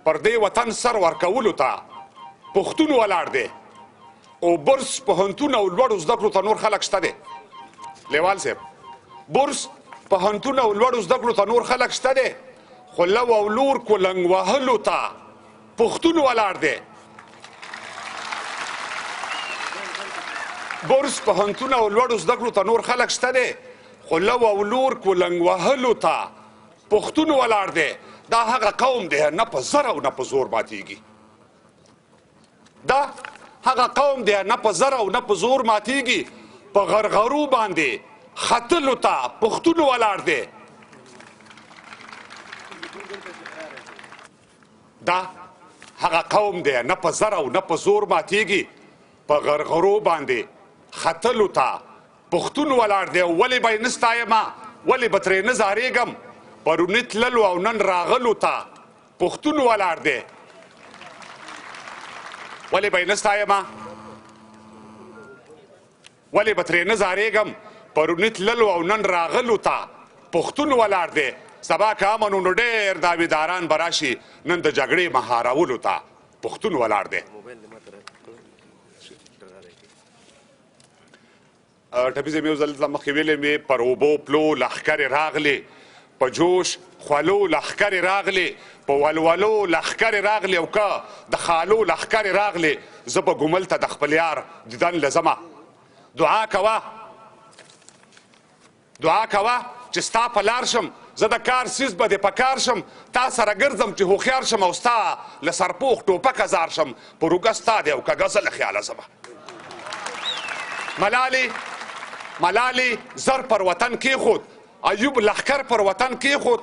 پر دې وطن سر ورکولو ته پښتون ولاړ دی او برس پوهنتون او لوړو زده کړو ته نور خلک شته دی لیوال صاحب برس پوهنتون او لوړو زده کړو ته نور خلک شته دی خو لو او لور کولنګ وهلو ته پښتون ولاړ دی برس پوهنتون او لوړو زده کړو ته نور خلک شته دی خو لو او لور کولنګ وهلو ته پښتون ولاړ دی دا هغه قوم دی نه په زر او نه په زور ماتیږي دا هغه قوم دی نه په زر او نه په زور ماتیږي په غرغرو باندې ختلو ته پښتون ولاړ دی دا هغه قوم دی نه په زر او نه په زور ماتیږي په غرغرو باندې ختلو ته پښتون ولاړ دی ولې به یې نه ستایمه ولې به ترې نه زارېږم پروني تللو او نن راغلو ته پښتون ولاړ دی ولې به یې نه ستایمه ولې به ترې نه زارېږم پروني تللو او نن راغلو ته پښتون ولاړ دی سبا که امن نو ډېر داویداران به راشي نن د جګړې مهارولو ته پښتون ولاړ دی ټپي صاحب یو ځل مخکې ویلې مې پر اوبو پلو لښکرې راغلې په جوش خولو لښکرې راغلې په ولولو لښکرې راغلې او که د خالو لښکرې راغلې زه به ګومل ته د خپل یار دیدن لزمه دعا کوه دعا کوه چې ستا په لار شم زه د کار سیز به دې په کار شم تا سره ګرځم چې هوښیار شم او ستا له سرپوښ ټوپک ازار شم پر اوږه ستا دی او کږه زه له خیاله ځمه ملالې زر پر وطن کېښود ایوب لښکر پر وطن کېښود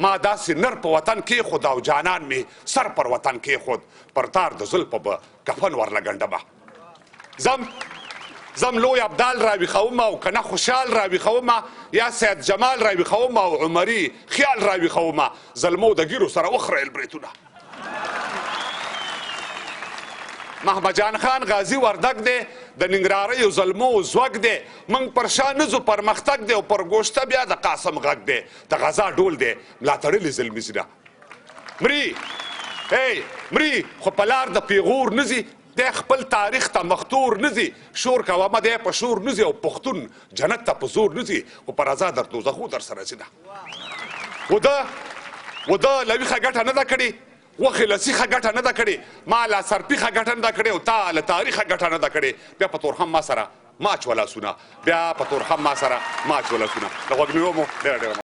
ما داسې نر په وطن کېښود او جانان مې سر پر وطن کېښود پر تار د زلفو به کفن ورلګنډمه زم لوی ابدال راویښومه او که نه خوشحال راویښومه یا سید جمال راویښومه او عمري خیال راویښومه زلمو د ګیرو سره وخریل بریتونه محمد جان خان غازی وردک دی د ننګرهاریو زلمو زوږ دی موږ پر شا نه ځو پرمختګ دی او پر ګوشته بیا د قاسم غږ دی د غزا ډول دی ملا تړلي زلمي زینه مري خو په لار د پیغور نه ځي دی خپل تاریخ ته مختور نه ځي شور کوه مه دی په شور نه ځي او پښتون جنت ته په زور نه ځي خو په رضا در دوزخو در سره ځي و ده له ویښه ګټه نه ده کړې وخې له سیخه ګټه نه ده کړې ما له سرپیخه ګټه نه ده کړې او تا له تاریخه ګټه نه ده کړې بیا په تورخم ما سره ما اچوه لاسونه د غوږ نیومو ډېره